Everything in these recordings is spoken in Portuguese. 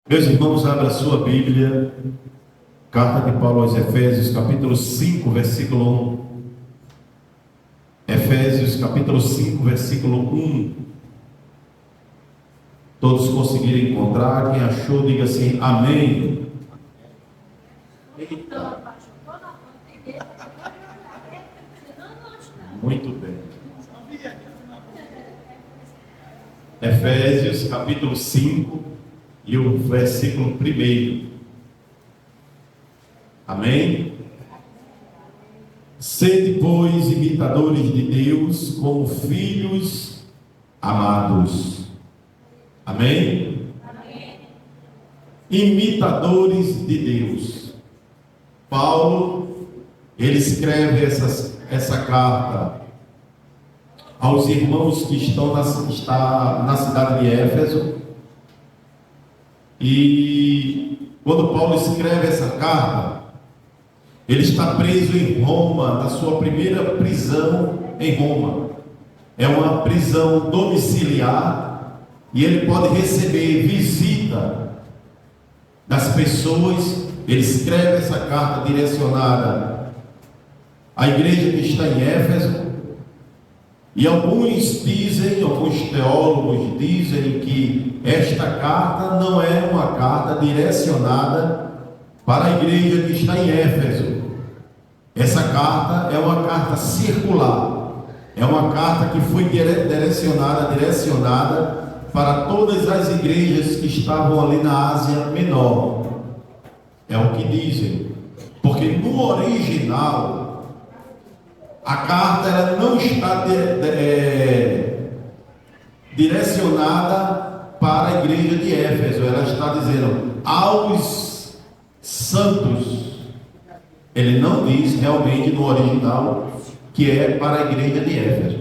Meus irmãos, abra a sua Bíblia, carta de Paulo aos Efésios, capítulo 5, versículo 1. Efésios, capítulo 5, versículo 1. Todos conseguiram encontrar? Quem achou, diga assim, amém. Muito bem. Efésios, capítulo 5 e o versículo 1. Amém? Sede, pois, imitadores de Deus, como filhos amados. Amém? Amém. Imitadores de Deus. Paulo, ele escreve essa carta aos irmãos que estão na cidade de Éfeso. E quando Paulo escreve essa carta, ele está preso em Roma, na sua primeira prisão em Roma. É uma prisão domiciliar e ele pode receber visita das pessoas. Ele escreve essa carta direcionada à igreja que está em Éfeso. E alguns teólogos dizem que esta carta não é uma carta direcionada para a igreja que está em Éfeso. Essa carta é uma carta circular, é uma carta que foi direcionada para todas as igrejas que estavam ali na Ásia Menor. É o que dizem, porque no original a carta ela não está direcionada para a igreja de Éfeso. Ela está dizendo aos santos. Ele não diz realmente no original que é para a igreja de Éfeso.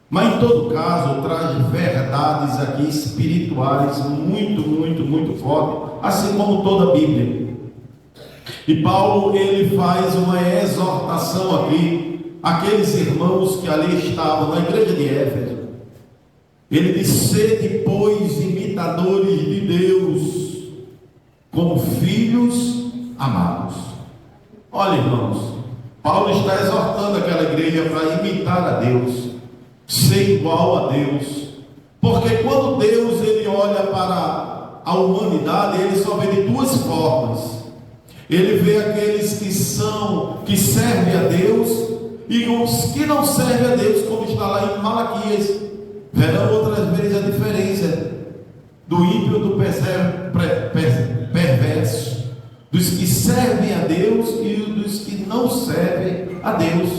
Mas em todo caso traz verdades aqui espirituais muito fortes, assim como toda a Bíblia. E Paulo ele faz uma exortação aqui àqueles irmãos que ali estavam na igreja de Éfeso. Ele diz: sede, pois, imitadores de Deus, como filhos amados. Olha, irmãos, Paulo está exortando aquela igreja para imitar a Deus, ser igual a Deus, porque quando Deus ele olha para a humanidade, ele só vê de duas formas. Ele vê aqueles que servem a Deus e os que não servem a Deus, como está lá em Malaquias. Verão outras vezes a diferença do ímpio do perverso, dos que servem a Deus e dos que não servem a Deus.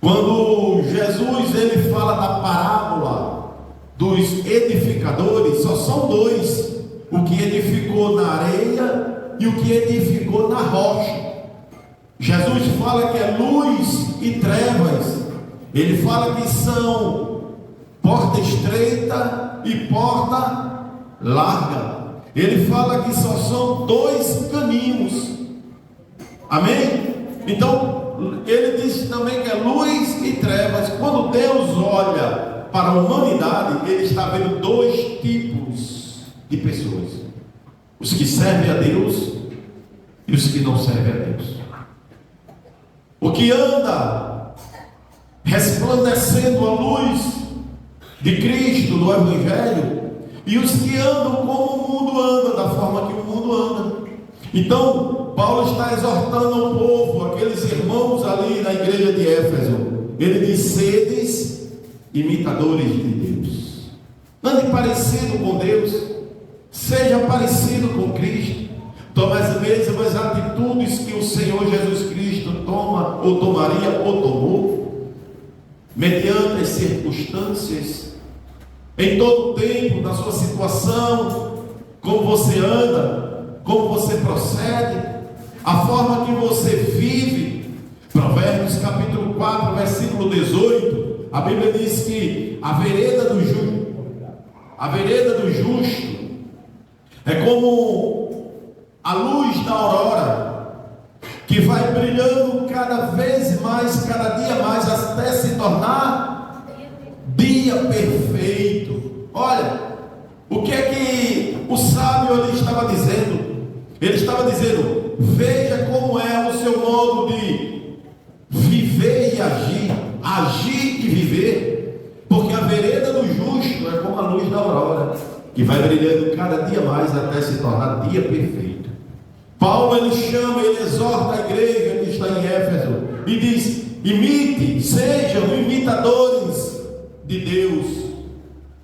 Quando Jesus ele fala da parábola dos edificadores, só são dois: o que edificou na areia e o que edificou na rocha. Jesus fala que é luz e trevas. Ele fala que são porta estreita e porta larga. Ele fala que só são dois caminhos. Amém? Então, ele diz também que é luz e trevas. Quando Deus olha para a humanidade, ele está vendo dois tipos de pessoas: os que servem a Deus e os que não servem a Deus. O que anda resplandecendo a luz de Cristo, do Evangelho, e os que andam como o mundo anda, da forma que o mundo anda. Então, Paulo está exortando ao povo, aqueles irmãos ali na igreja de Éfeso. Ele diz: sedes imitadores de Deus. Ande parecido com Deus, seja parecido com Cristo. Tome as mesmas atitudes que o Senhor Jesus Cristo toma, ou tomaria, ou tomou, mediante as circunstâncias, em todo o tempo, na sua situação, como você anda, como você procede, a forma que você vive. Provérbios capítulo 4, versículo 18, a Bíblia diz que a vereda do justo é como a luz da aurora, que vai brilhando cada vez mais, cada dia mais, até se tornar dia perfeito. Olha, o que é que o sábio ali estava dizendo? Ele estava dizendo: veja como é o seu modo de viver e agir, agir e viver, porque a vereda do justo é como a luz da aurora, que vai brilhando cada dia mais até se tornar dia perfeito. Paulo, ele chama, ele exorta a igreja que está em Éfeso e diz: imite, sejam imitadores de Deus,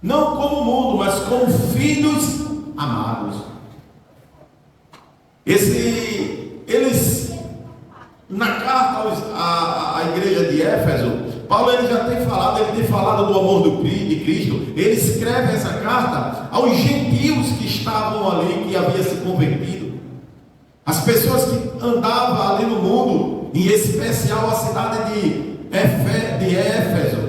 não como o mundo, mas como filhos amados. Eles, na carta à igreja de Éfeso, Paulo ele já tem falado do amor de Cristo. Ele escreve essa carta aos gentios que estavam ali, que haviam se convertido, as pessoas que andavam ali no mundo, em especial a cidade de Éfeso,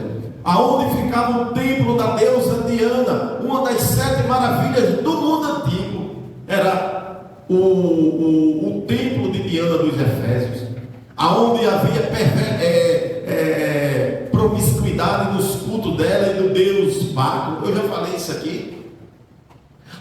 aonde ficava o templo da deusa Diana, uma das 7 maravilhas do mundo antigo. Era o templo de Diana dos Efésios, aonde havia promiscuidade nos cultos dela e do deus Baco. Eu já falei isso aqui.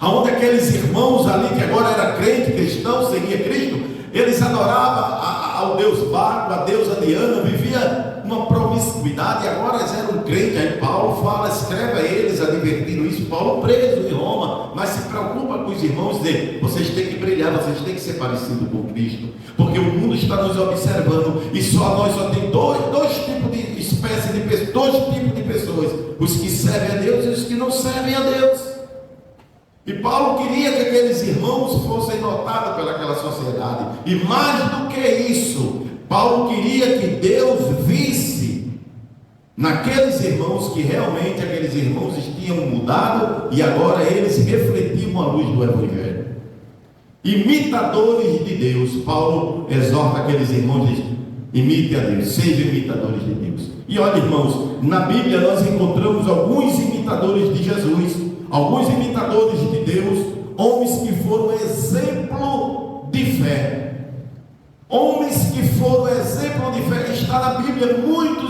Aonde aqueles irmãos ali, que agora era crente, cristão, seguia Cristo, eles adoravam ao deus Baco, a deusa Diana, vivia uma promiscuidade, e agora eles eram crentes. Aí Paulo fala, escreve a eles, advertindo isso. Paulo preso em Roma, mas se preocupa com os irmãos, dizer: vocês têm que brilhar, vocês têm que ser parecidos com Cristo, porque o mundo está nos observando, e nós só tem dois tipos de espécies de pessoas, 2 tipos de pessoas: os que servem a Deus e os que não servem a Deus. E Paulo queria que aqueles irmãos fossem notados pelaquela sociedade, e mais do que isso, Paulo queria que Deus visse naqueles irmãos que realmente aqueles irmãos tinham mudado, e agora eles refletiam a luz do Evangelho. Imitadores de Deus. Paulo exorta aqueles irmãos e diz: imite a Deus, sejam imitadores de Deus. E olha, irmãos, na Bíblia nós encontramos alguns imitadores de Jesus, alguns imitadores de Deus, homens que foram exemplo de fé. Homens que foram exemplo de fé. Está na Bíblia muitos.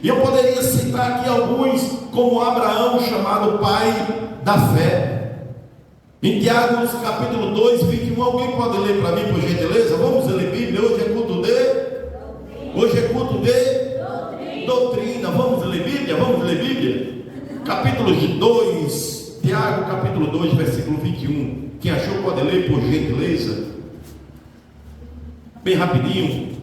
E eu poderia citar aqui alguns, como Abraão, chamado pai da fé. Em Tiago, capítulo 2, 21, alguém pode ler para mim, por gentileza? Vamos ler Bíblia. Hoje é culto de doutrina. Vamos ler Bíblia? Capítulo 2, Tiago, capítulo 2, versículo 21. Quem achou pode ler, por gentileza. Bem rapidinho.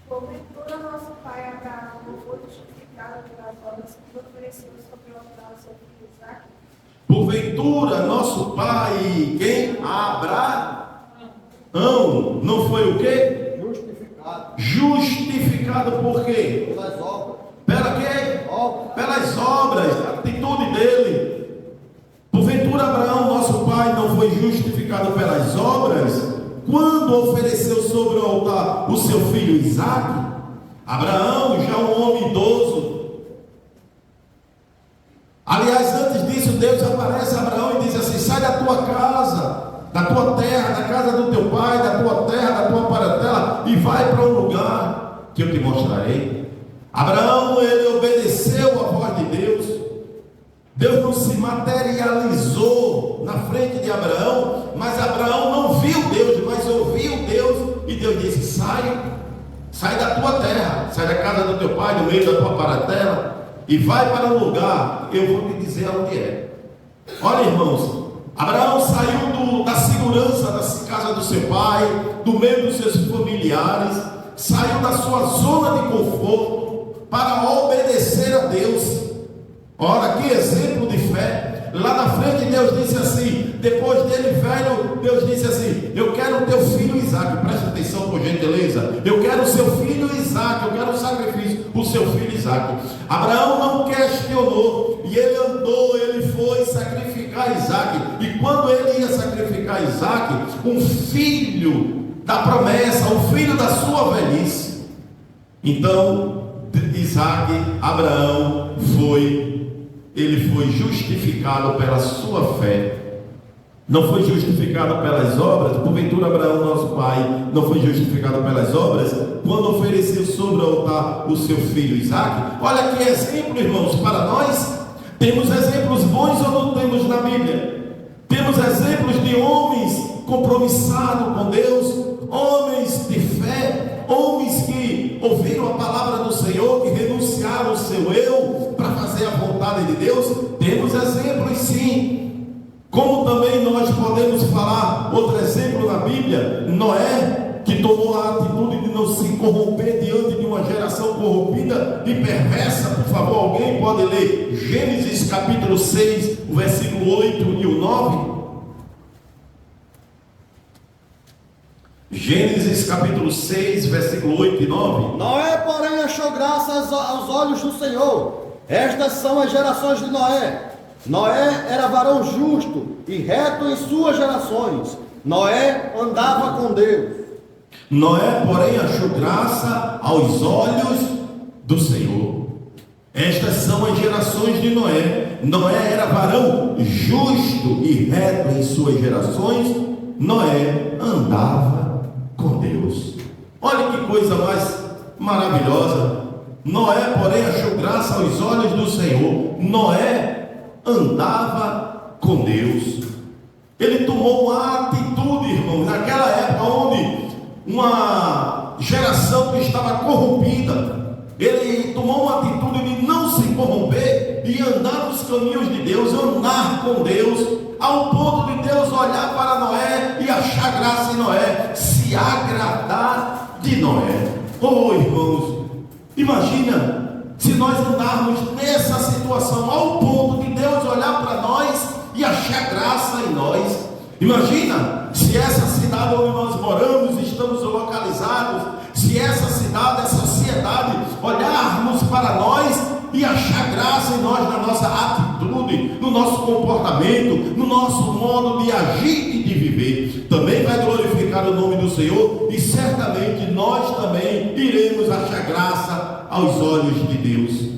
Porventura nosso pai Abraão não foi justificado pelas obras que ofereceu sobre o altar ao seu filho Isaque? Porventura nosso pai, quem? Abraão, não foi o quê? Justificado por quê? Pelas obras. Pela quê? Pelas obras, a atitude dele. Porventura Abraão, nosso pai, não foi justificado pelas obras quando ofereceu sobre o altar o seu filho Isaque? Abraão, já um homem idoso. Aliás, antes disso, Deus aparece a Abraão e diz assim: sai da tua casa, da tua terra, da casa do teu pai, da tua terra, da tua parentela, e vai para um lugar que eu te mostrarei. Abraão, ele obedeceu a voz de Deus. Deus não se materializou na frente de Abraão, mas Abraão não viu Deus, mas ouviu Deus, e Deus disse: sai da tua terra, sai da casa do teu pai, do meio da tua parentela, e vai para um lugar, eu vou te dizer onde é. Olha, irmãos, Abraão saiu da segurança da casa do seu pai, do meio dos seus familiares, saiu da sua zona de conforto para obedecer a Deus. Ora, que exemplo de fé. Lá na frente Deus disse assim, depois dele velho, Deus disse assim: eu quero o teu filho Isaque. Preste atenção, por gentileza. Eu quero o seu filho Isaque, eu quero o sacrifício, o seu filho Isaque. Abraão não questionou, e ele andou, ele foi sacrificar Isaque. E quando ele ia sacrificar Isaque, um filho da promessa, um filho da sua velhice, então Isaque, Abraão ele foi justificado pela sua fé, não foi justificado pelas obras. Porventura Abraão, nosso pai, não foi justificado pelas obras quando ofereceu sobre o altar o seu filho Isaque. Olha que exemplo, irmãos, para nós. Temos exemplos bons ou não temos na Bíblia? Temos exemplos de homens compromissados com Deus, homens de fé, homens que ouviram a palavra do Senhor, que renunciaram ao seu eu para fazer a vontade de Deus. Temos exemplos sim. Como também nós podemos falar outro exemplo na Bíblia, Noé, que tomou a atitude de não se corromper diante de uma geração corrompida e perversa. Por favor, alguém pode ler Gênesis capítulo 6, o versículo 8 e o 9? Gênesis capítulo 6, versículo 8 e 9. Noé, porém, achou graça aos olhos do Senhor. Estas são as gerações de Noé. Noé era varão justo e reto em suas gerações. Noé andava com Deus. Noé, porém, achou graça aos olhos do Senhor. Estas são as gerações de Noé. Noé era varão justo e reto em suas gerações. Noé andava com Deus. Olha que coisa mais maravilhosa. Noé, porém, achou graça aos olhos do Senhor. Noé andava com Deus. Ele tomou uma atitude, irmão, naquela época onde uma geração que estava corrompida, ele tomou uma atitude de não se corromper e andar nos caminhos de Deus, andar com Deus, ao ponto de Deus olhar para Noé e achar graça em Noé, se agradar de Noé. Oh, irmãos, imagina se nós andarmos nessa situação, ao ponto de Deus olhar para nós e achar graça em nós. Imagina se essa cidade onde nós moramos, estamos localizados, se essa cidade, essa sociedade, olharmos para nós e achar graça em nós, na nossa atitude, no nosso comportamento, no nosso modo de agir e de viver. Também vai glorificar o nome do Senhor e certamente nós também iremos achar graça aos olhos de Deus.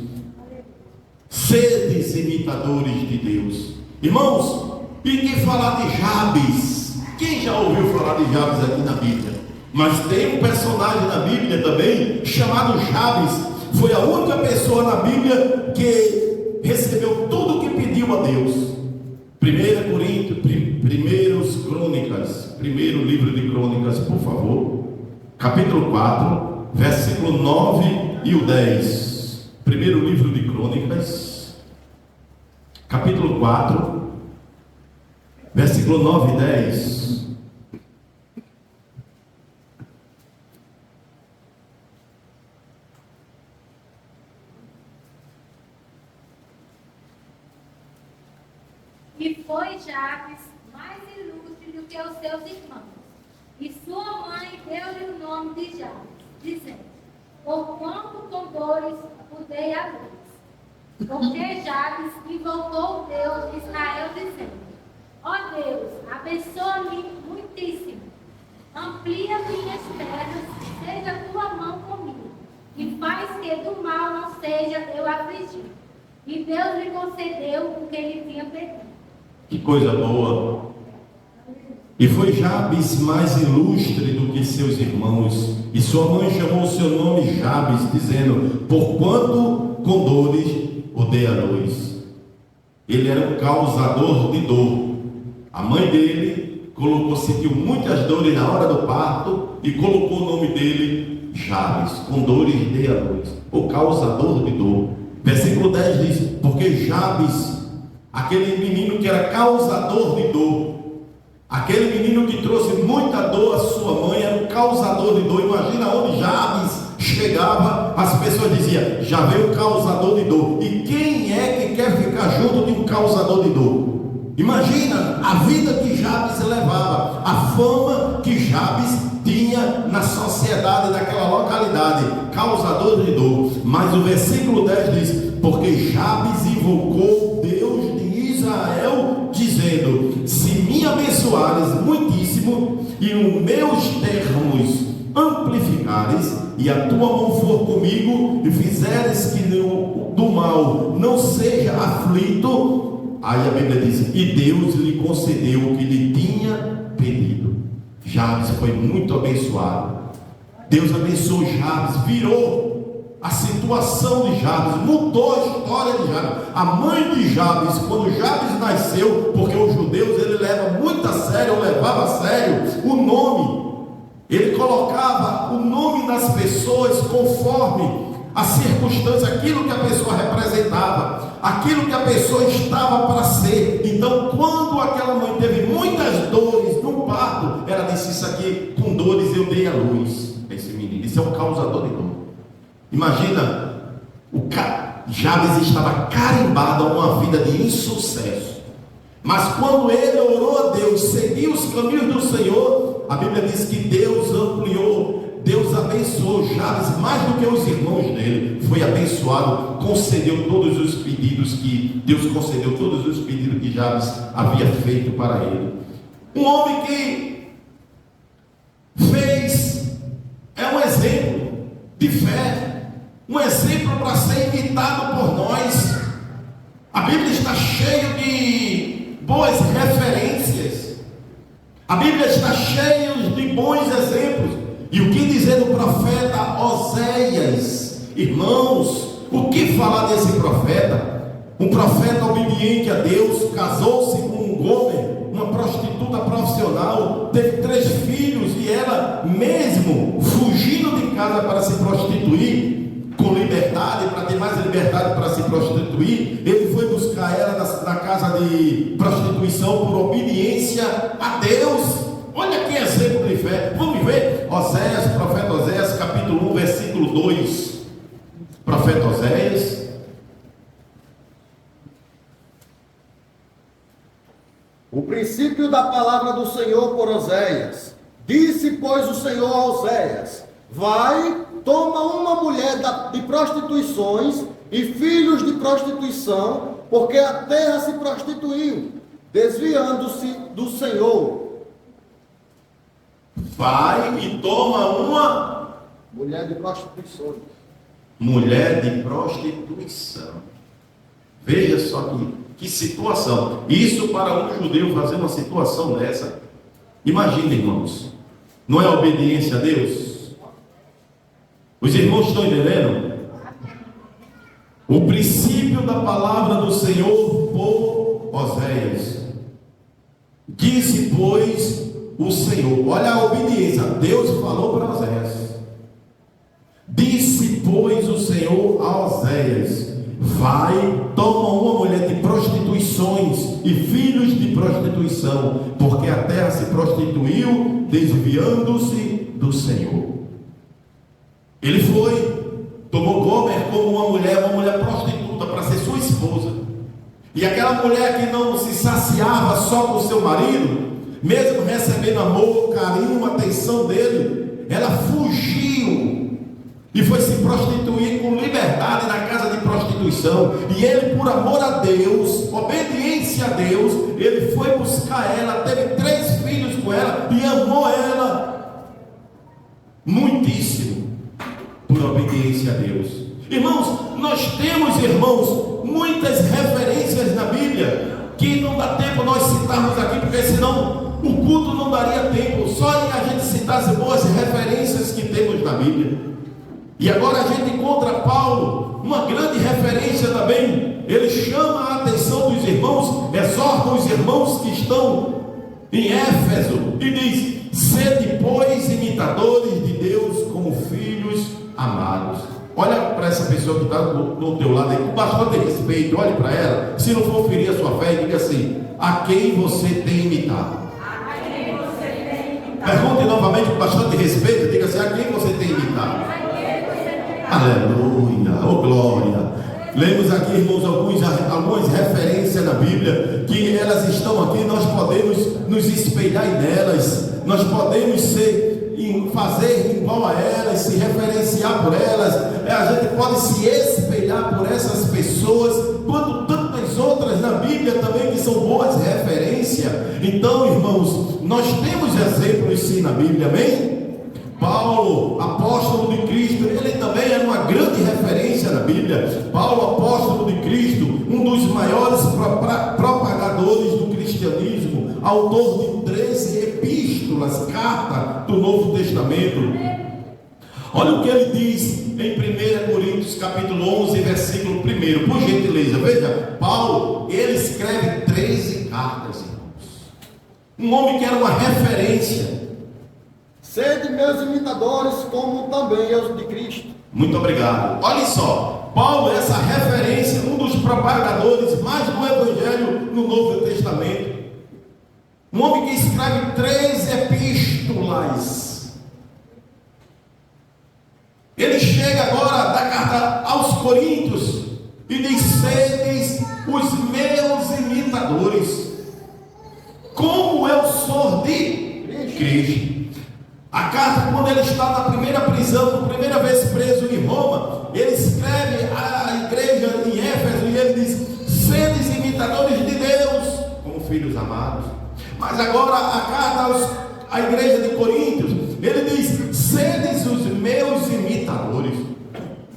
Sedes imitadores de Deus. Irmãos, e que falar de Jabes? Quem já ouviu falar de Jabes aqui na Bíblia? Mas tem um personagem na Bíblia também chamado Jabes. Foi a única pessoa na Bíblia que recebeu tudo o que pediu a Deus. 1 Coríntios, primeiro livro de Crônicas, por favor, capítulo 4, versículo 9 e o 10. Primeiro livro de Crônicas, capítulo 4, versículo 9 e 10. E foi Jabes mais ilustre do que os seus irmãos. E sua mãe deu-lhe o nome de Jabes, dizendo: porquanto com dores o dei à luz. Porque Jabes invocou o Deus de Israel, dizendo: ó Deus, abençoa-me muitíssimo, amplia minhas terras, seja tua mão comigo, e faz que do mal não seja eu afligido. E Deus lhe concedeu o que ele tinha pedido. Que coisa boa! E foi Jabes mais ilustre do que seus irmãos, e sua mãe chamou o seu nome Jabes, dizendo: porquanto com dores o dei à luz. Ele era um causador de dor. A mãe dele sentiu muitas dores na hora do parto e colocou o nome dele Jabes, com dores dei à luz, o causador de dor. Versículo 10 diz: porque Jabes, aquele menino que era causador de dor, aquele menino que trouxe muita dor à sua mãe, era um causador de dor. Imagina onde Jabes chegava, as pessoas diziam: já veio o causador de dor. E quem é que quer ficar junto de um causador de dor? Imagina a vida que Jabes levava, a fama que Jabes tinha na sociedade daquela localidade, causador de dor. Mas o versículo 10 diz: porque Jabes invocou Deus de Israel, dizendo: se me abençoares muitíssimo e os meus termos amplificares, e a tua mão for comigo, e fizeres que do mal não seja aflito. Aí a Bíblia diz: e Deus lhe concedeu o que lhe tinha pedido. Jabes foi muito abençoado. Deus abençoou Jabes, virou a situação de Jabes, mudou a história de Jabes. a mãe de Jabes, quando Jabes nasceu, porque os judeus ele leva muito a sério, ou levava a sério o nome. Ele colocava o nome das pessoas conforme a circunstância, aquilo que a pessoa representava, aquilo que a pessoa estava para ser. Então, quando aquela mãe teve muitas dores no parto, ela disse: isso aqui, com dores eu dei à luz esse menino. Isso é um causador de dor. Imagina, Jabes estava carimbado a uma vida de insucesso, mas quando ele orou a Deus, seguiu os caminhos do Senhor, a Bíblia diz que Deus ampliou, Deus abençoou Jabes mais do que os irmãos dele. Foi abençoado, concedeu todos os pedidos que Deus concedeu, todos os pedidos que Jabes havia feito para ele. Um homem que é um exemplo de fé, um exemplo para ser imitado por nós. A Bíblia está cheia de boas referências, a Bíblia está cheia de bons exemplos. E o que dizer do profeta Oséias? Irmãos, o que falar desse profeta? Um profeta obediente a Deus, casou-se com Gomer, uma prostituta profissional, teve 3 filhos, e ela mesmo fugindo de casa para se prostituir, com liberdade, para ter mais liberdade para se prostituir, ele foi buscar ela na casa de prostituição por obediência a Deus. Olha que exemplo de fé. Vamos ver Oséias, profeta Oséias, capítulo 1, versículo 2. Profeta Oséias. O princípio da palavra do Senhor por Oséias. Disse, pois, o Senhor a Oséias: vai, toma uma mulher de prostituições e filhos de prostituição, porque a terra se prostituiu, desviando-se do Senhor. Vai e toma uma mulher de prostituições. Mulher de prostituição. Veja só que situação. Isso para um judeu fazer uma situação dessa. Imagina, irmãos. Não é obediência a Deus? Os irmãos estão entendendo? O princípio da palavra do Senhor por Oséias. Disse, pois, o Senhor. Olha a obediência. Deus falou para Oséias. Disse, pois, o Senhor a Oséias: vai, toma uma mulher de prostituições e filhos de prostituição, porque a terra se prostituiu, desviando-se do Senhor. Ele foi, tomou Gomer como uma mulher prostituta para ser sua esposa. E aquela mulher que não se saciava só com seu marido, mesmo recebendo amor, carinho, atenção dele, ela fugiu e foi se prostituir com liberdade na casa de prostituição. E ele, por amor a Deus, obediência a Deus, ele foi buscar ela, teve 3 filhos com ela e amou ela muitíssimo, por obediência a Deus. Irmãos, nós temos, irmãos, muitas referências na Bíblia que não dá tempo nós citarmos aqui, porque senão o culto não daria tempo só em a gente citar as boas referências que temos na Bíblia. E agora a gente encontra Paulo, uma grande referência também. Ele chama a atenção dos irmãos, exorta os irmãos que estão em Éfeso e diz: sede, pois, imitadores de Deus como filhos amados. Olha para essa pessoa que está do teu lado aí, com bastante respeito, olhe para ela. Se não for ferir a sua fé, diga assim: a quem você tem imitado? Pergunte novamente com bastante respeito, diga assim: a quem você tem imitado? Aleluia, oh glória. Lemos aqui, irmãos, algumas referências na Bíblia, que elas estão aqui, nós podemos nos espelhar nelas, nós podemos fazer igual a elas, se referenciar por elas, a gente pode se espelhar por essas pessoas, quanto tantas outras na Bíblia também que são boas referências. Então, irmãos, nós temos exemplos sim na Bíblia, amém? Paulo, apóstolo de Cristo, ele também era uma grande referência na Bíblia. Paulo, apóstolo de Cristo, um dos maiores propagadores do cristianismo, autor de 13 epístolas, cartas do Novo Testamento. Olha o que ele diz em 1 Coríntios capítulo 11, versículo 1, por gentileza. Veja, Paulo, ele escreve 13 cartas, irmãos. Um homem que era uma referência. Sede meus imitadores, como também eu de Cristo. Muito obrigado. Olha só, Paulo é essa referência, um dos propagadores mais do Evangelho no Novo Testamento. Um homem que escreve 3 epístolas. Ele chega agora da carta aos Coríntios e diz: sedes os meus imitadores, como eu sou de Cristo. A carta, quando ele está na primeira prisão, na primeira vez preso em Roma, ele escreve à igreja em Éfeso e ele diz: sedes imitadores de Deus, como filhos amados. Mas agora a carta à igreja de Coríntios, ele diz: sedes os meus imitadores.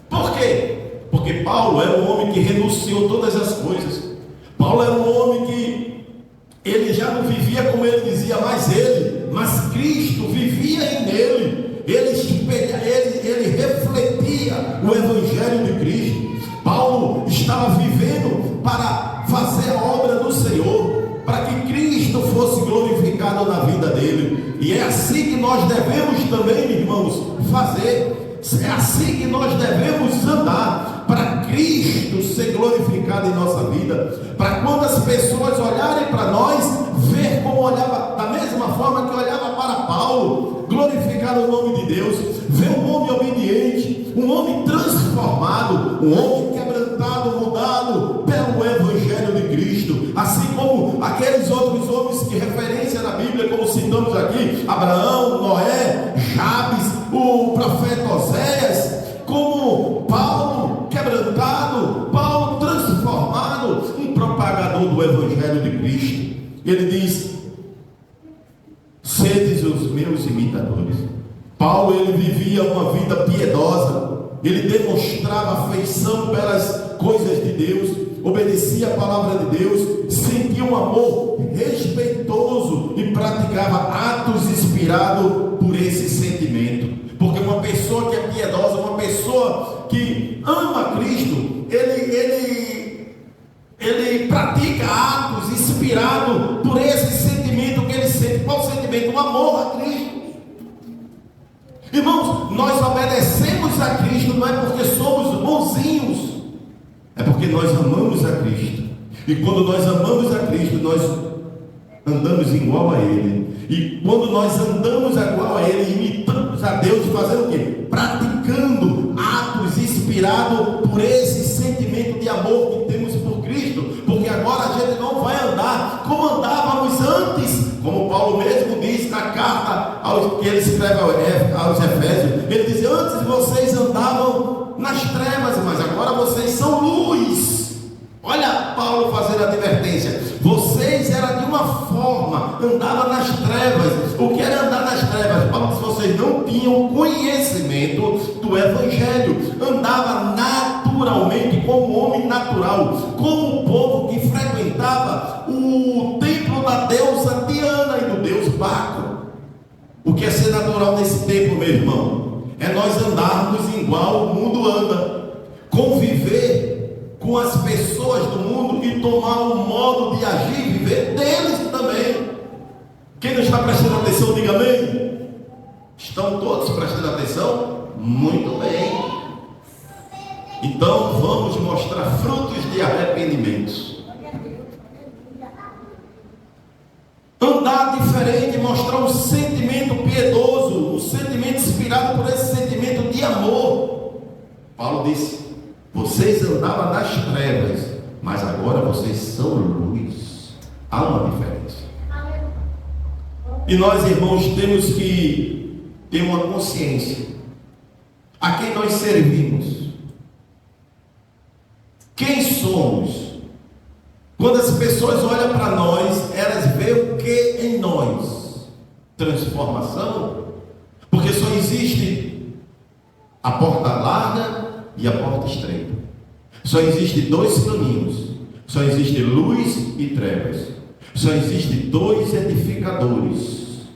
Por quê? Porque Paulo era um homem que renunciou todas as coisas. Paulo era um homem que ele já não vivia como ele dizia, mas Cristo vivia em nele. Ele refletia o Evangelho de Cristo. Paulo estava vivendo para fazer a obra do Senhor, para que Cristo fosse glorificado na vida dele. E é assim que nós devemos também, irmãos, fazer. É assim que nós devemos andar, para Cristo ser glorificado em nossa vida, para quando as pessoas olharem para nós, ver como olhava, da mesma forma que olhava para Paulo, glorificar o nome de Deus, ver um homem obediente, um homem transformado, um homem quebrantado, mudado pelo Evangelho de Cristo, assim como aqueles outros homens que referência na Bíblia, como citamos aqui, Abraão, Noé, Jabes, o profeta Oséias, como Paulo quebrantado, Paulo transformado, um propagador do Evangelho de Cristo. Ele diz: sedes os meus imitadores. Paulo, ele vivia uma vida piedosa, ele demonstrava afeição pelas coisas de Deus, obedecia a palavra de Deus, sentia um amor respeitoso e praticava atos inspirados por esse sentimento. Porque uma pessoa que é piedosa, uma pessoa que ama Cristo, ele pratica atos inspirados por esse sentimento que ele sente. Qual o sentimento? O amor a Cristo. Irmãos, nós obedecemos a Cristo não é porque somos bonzinhos, é porque nós amamos a Cristo. E quando nós amamos a Cristo, nós andamos igual a Ele. E quando nós andamos igual a Ele, imitamos a Deus, fazendo o quê? Praticando atos inspirados por esse sentimento de amor que temos por Cristo. Porque agora a gente não vai andar como andávamos antes, como Paulo mesmo diz na carta que ele escreve aos Efésios. Ele diz: antes vocês andavam nas trevas, mas agora vocês são luz. Olha Paulo fazendo a advertência: vocês eram de uma forma, andavam nas trevas. O que era andar nas trevas? Paulo diz: vocês não tinham conhecimento do Evangelho, andava naturalmente como um homem natural, como um povo que frequentava o templo da deusa Diana e do deus Baco. O que é ser natural nesse tempo, meu irmão? É nós andarmos igual o mundo anda, conviver com as pessoas do mundo e tomar um modo de agir e viver deles também. Quem não está prestando atenção, diga amém. Estão todos prestando atenção? Muito bem. Então vamos mostrar frutos de arrependimento. Andar diferente, mostrar um sentimento piedoso, um sentimento inspirado por esse sentimento de amor. Paulo disse: vocês andavam nas trevas, mas agora vocês são luz. Há uma diferença. E nós, irmãos, temos que ter uma consciência. A quem nós servimos? Quem somos? Quando as pessoas olham para nós, elas veem o que em nós? Transformação? Porque só existe a porta larga e a porta estreita. Só existe dois caminhos. Só existe luz e trevas. Só existe dois edificadores.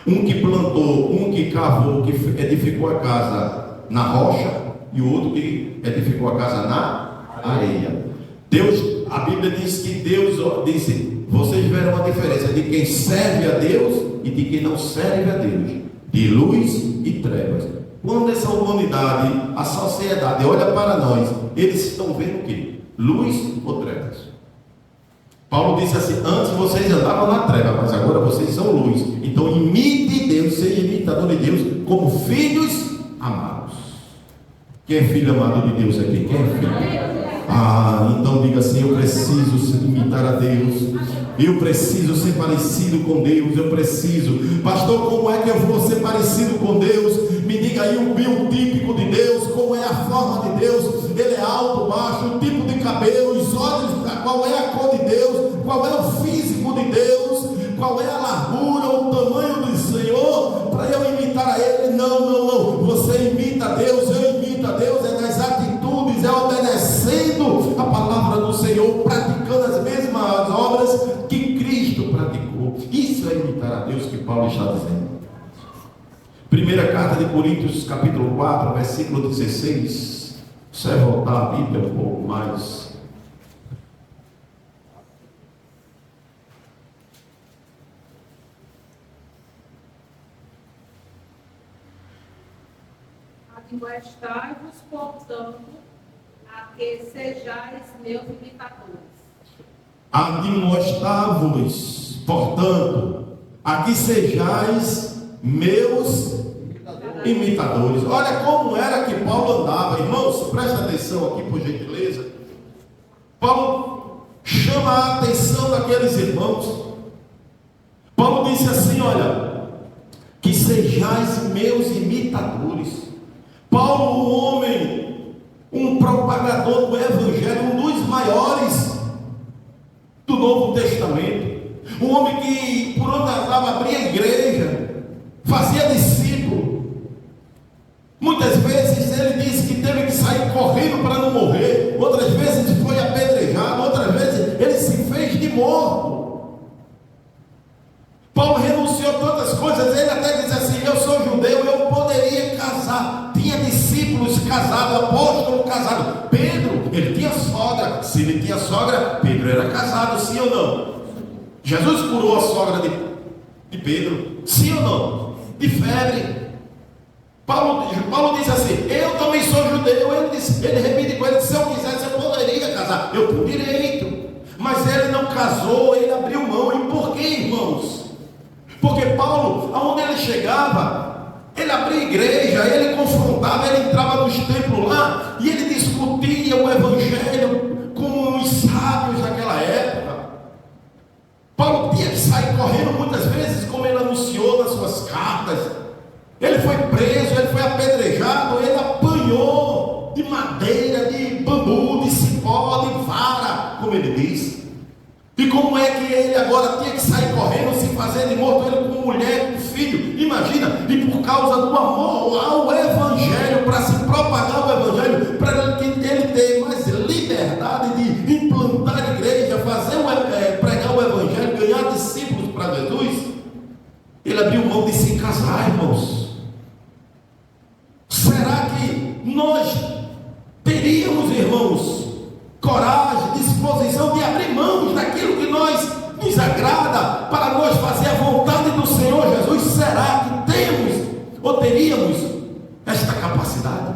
Um que plantou, um que cavou, que edificou a casa na rocha e o outro que edificou a casa na areia. Deus, a Bíblia diz que Deus disse: vocês verão a diferença de quem serve a Deus e de quem não serve a Deus, de luz e trevas. Quando essa humanidade, a sociedade olha para nós, eles estão vendo o quê? Luz ou trevas? Paulo disse assim: antes vocês andavam na treva, mas agora vocês são luz. Então imite Deus, seja imitador de Deus, como filhos amados. Quem é filho amado de Deus aqui? Quem é filho? Então diga assim: eu preciso imitar a Deus, eu preciso ser parecido com Deus, eu preciso. Pastor, como é que eu vou ser parecido com Deus? Me diga aí o biotípico de Deus, como é a forma de Deus. Ele é alto, baixo, o tipo de cabelo, os olhos, qual é a cor de Deus, qual é o físico de Deus, qual é a largura, o tamanho do Senhor, para eu imitar a Ele. Não, você imita Deus, eu imito a Deus, é nas atitudes, é obedecendo a palavra do Senhor, praticando as mesmas obras que Cristo praticou. Isso é imitar a Deus que Paulo está dizendo. Primeira carta de Coríntios, capítulo 4, versículo 16. Você vai voltar a Bíblia um pouco mais. Admoestai-vos, portanto, a que sejais meus imitadores. Admoestai-vos, portanto, a que sejais meus imitadores. Olha como era que Paulo andava, irmãos, presta atenção aqui por gentileza. Paulo chama a atenção daqueles irmãos. Paulo disse assim: olha, que sejais meus imitadores. Paulo, um homem, um propagador do Evangelho, um dos maiores do Novo Testamento, um homem que por onde andava abria igreja, fazia discípulo. Muitas vezes ele disse que teve que sair correndo para não morrer, outras vezes foi apedrejado, outras vezes ele se fez de morto. Paulo renunciou a tantas coisas, ele até diz assim: eu sou judeu, eu poderia casar. Tinha discípulos casados, apóstolo casado. Pedro, ele tinha sogra. Se ele tinha sogra, Pedro era casado, sim ou não? Jesus curou a sogra de Pedro, sim ou não? De febre. Paulo disse assim: eu também sou judeu. Ele repetiu com ele: se eu quisesse eu poderia casar, eu por direito. Mas ele não casou, ele abriu mão. E por quê, irmãos? Porque Paulo, aonde ele chegava, ele abria igreja, ele confrontava, ele entrava nos templos lá e ele discutia o evangelho com os sábios daquela época. Paulo tinha que sair correndo muitas vezes, como ele anunciou nas suas cartas. Ele foi preso, ele foi apedrejado, ele apanhou de madeira, de bambu, de cipó, de vara, como ele diz. E como é que ele agora tinha que sair correndo, se fazer de morto, ele com mulher, com filho, imagina, e por causa do amor ao Evangelho, para se propagar o Evangelho, para ele ter mais liberdade de implantar igreja, pregar o Evangelho, ganhar discípulos para Jesus, ele abriu mão de se casar, irmãos. Será que nós teríamos, irmãos, coragem, disposição de abrir mãos daquilo que nos agrada para nós fazer a vontade do Senhor Jesus? Será que temos ou teríamos esta capacidade?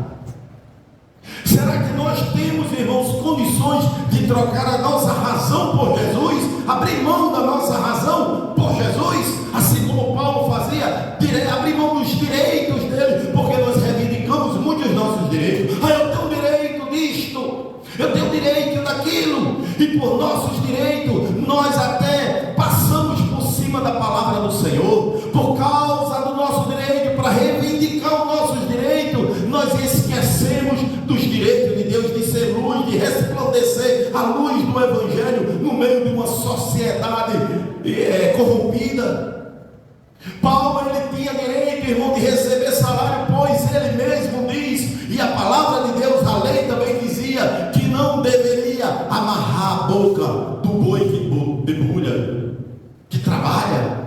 Será que nós temos, irmãos, condições de trocar a nossa razão por Jesus, abrir mão da nossa razão por Jesus, assim como Paulo fazia, abrir mão dos direitos dele, porque nós reivindicamos muitos nossos direitos. Eu tenho direito disto, eu tenho direito daquilo, e por nossos direitos nós até passamos por cima da palavra do Senhor, por causa do nosso direito, para reivindicar os nossos direitos, nós esquecemos dos direitos de Deus, de ser luz, de resplandecer a luz do Evangelho no meio de uma sociedade corrompida. Paulo, ele tinha direito, irmão, de receber salário, pois ele mesmo diz, e a palavra de Deus, a lei também dizia, que não deveria amarrar a boca do boi que debulha, que trabalha.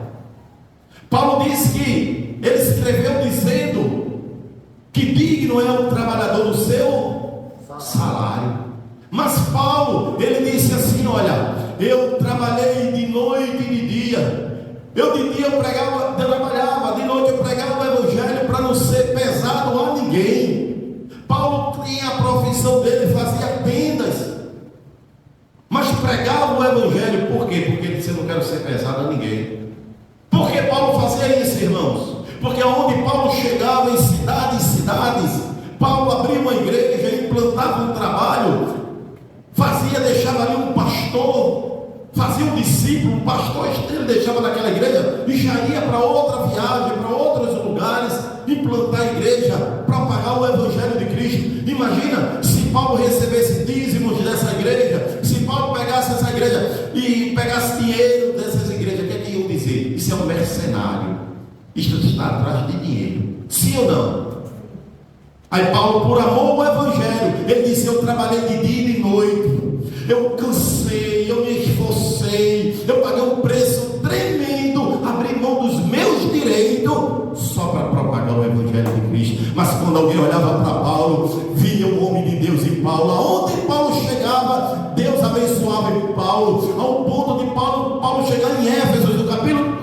Paulo disse que ele escreveu dizendo que digno é o Eu de dia eu pregava, eu trabalhava, de noite eu pregava o evangelho para não ser pesado a ninguém. Paulo tinha a profissão dele, fazia tendas, mas pregava o evangelho. Por quê? Porque ele disse: eu não quero ser pesado a ninguém. Por que Paulo fazia isso, irmãos? Porque onde Paulo chegava, em cidades, Paulo abria uma igreja, implantava um trabalho, deixava ali um pastor, fazia um discípulo, um pastor, ele deixava naquela igreja e já ia para outra viagem, para outros lugares, implantar a igreja, propagar o evangelho de Cristo. Imagina se Paulo recebesse dízimos dessa igreja, se Paulo pegasse essa igreja e pegasse dinheiro dessas igrejas, o que é que iam dizer? Isso é um mercenário, isto está atrás de dinheiro, sim ou não? Aí Paulo, por amor ao evangelho, ele disse: eu trabalhei de dia e de noite, eu cansei, eu me esforcei, eu paguei um preço tremendo, abri mão dos meus direitos só para propagar o evangelho de Cristo. Mas quando alguém olhava para Paulo, via o homem de Deus em Paulo. Aonde Paulo chegava, Deus abençoava Paulo, ao ponto de Paulo chegar em Éfeso, no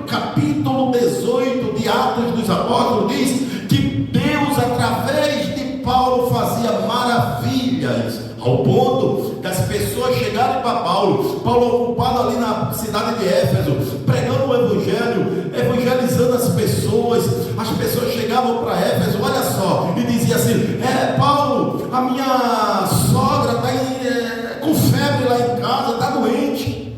capítulo 18 de Atos dos Apóstolos, diz que Deus, através de Paulo, fazia maravilhas, ao ponto das pessoas chegarem para Paulo ocupado ali na cidade de Éfeso, pregando o evangelho, evangelizando as pessoas chegavam para Éfeso, olha só, e dizia assim: Paulo, a minha sogra está com febre lá em casa, está doente.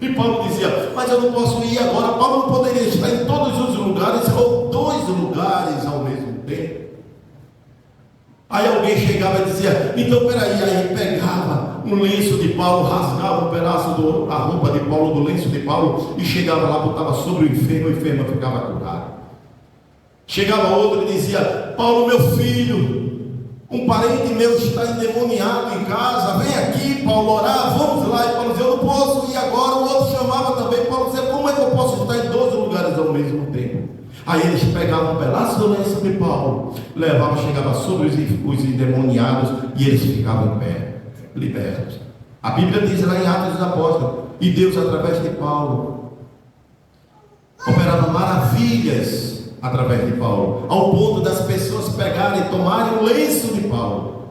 E Paulo dizia: mas eu não posso ir agora. Paulo não poderia estar em todos os lugares, ou 2 lugares ao mesmo tempo. Aí alguém chegava e dizia: então peraí, aí pegava um lenço de Paulo, rasgava um pedaço da roupa de Paulo, do lenço de Paulo, e chegava lá, botava sobre o enfermo ficava curado. Chegava outro e dizia: Paulo, meu filho, um parente meu está endemoniado em casa, vem aqui, Paulo, orar, vamos lá. E Paulo dizia: eu não posso ir agora. O outro chamava também, Paulo dizia: como é que eu posso estar em 12 lugares ao mesmo tempo? Aí eles pegavam um pedaço do lenço de Paulo, levavam, chegava sobre os endemoniados, e eles ficavam em pé, libertos. A Bíblia diz lá em Atos dos Apóstolos, e Deus, através de Paulo, operava maravilhas através de Paulo, ao ponto das pessoas pegarem e tomarem o lenço de Paulo,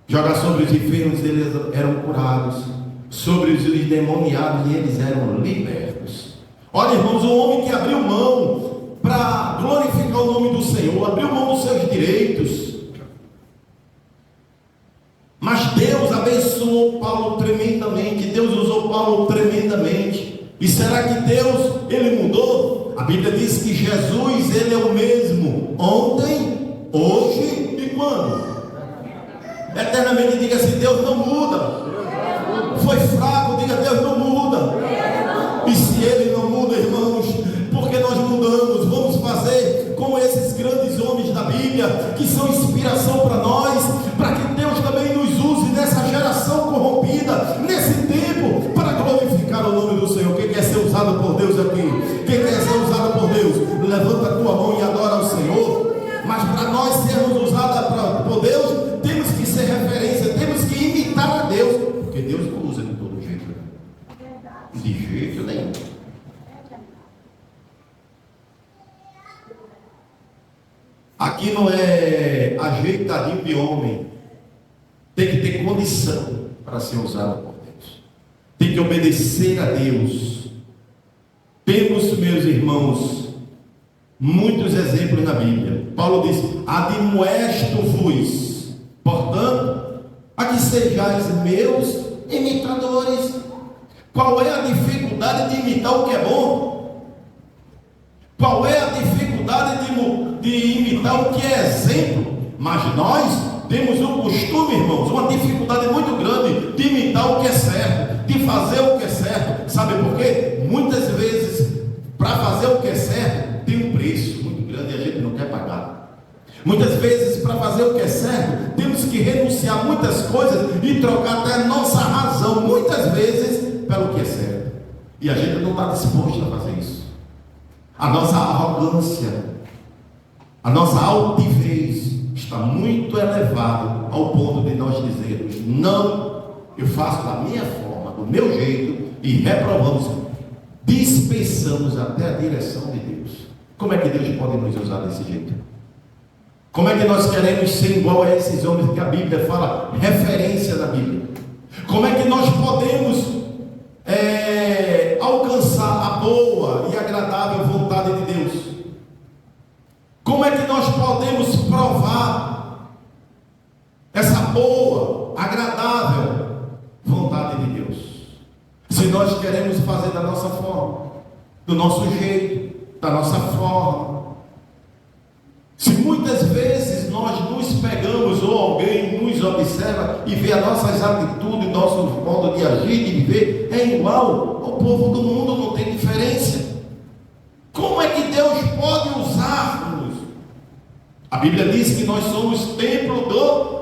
jogar sobre os enfermos, eles eram curados, sobre os endemoniados, e eles eram libertos. Olha, irmãos, um homem que abriu mão para glorificar o nome do Senhor, abriu mão dos seus direitos, mas Deus abençoou Paulo tremendamente, Deus usou Paulo tremendamente. E será que Deus, ele mudou? A Bíblia diz que Jesus, ele é o mesmo ontem, hoje e quando? Eternamente. Diga assim: Deus não muda. Foi fraco, diga: Deus não muda. E se ele não muda, irmãos, porque nós mudamos, vamos fazer como esses grandes homens da Bíblia, que são inspiração para nós, para que Deus também nos use nessa geração corrompida, nesse tempo, para glorificar o nome do Senhor. Quem quer ser usado por Deus aqui? Quem quer ser usado por Deus? Levanta a tua mão e adora ao Senhor. Mas para nós sermos usados por Deus, temos que ser referência, temos que imitar a Deus, porque Deus não usa de todo jeito, de jeito nenhum. Aqui não é ajeitadinho de homem, tem que ter condição para ser usado por Deus, tem que obedecer a Deus. Temos, meus irmãos, muitos exemplos na Bíblia. Paulo diz: admoesto-vos, portanto, a que sejais meus imitadores. Qual é a dificuldade de imitar o que é bom? Qual é a dificuldade de imitar o que é exemplo? Mas nós temos um costume, irmãos, uma dificuldade muito grande de imitar o que é certo, de fazer o que é certo. Sabe por quê? Muitas vezes, para fazer o que é certo, tem um preço muito grande e a gente não quer pagar. Muitas vezes, para fazer o que é certo, temos que renunciar a muitas coisas e trocar até a nossa razão, muitas vezes, pelo que é certo. E a gente não está disposto a fazer isso. A nossa arrogância, a nossa altivez está muito elevada ao ponto de nós dizermos: não, eu faço da minha forma, do meu jeito, e reprovamos dispensamos até a direção de Deus. Como é que Deus pode nos usar desse jeito? Como é que nós queremos ser igual a esses homens que a Bíblia fala, referência da Bíblia? Como é que nós podemos alcançar a boa e agradável vontade de Deus? Como é que nós podemos provar essa boa, agradável vontade de Deus? Se nós queremos fazer da nossa forma, do nosso jeito, da nossa forma, se muitas vezes nós nos pegamos ou alguém nos observa e vê as nossas atitudes, nosso modo de agir, de viver, é igual ao povo do mundo, não tem diferença. Como é que Deus pode usar-nos? A Bíblia diz que nós somos templo do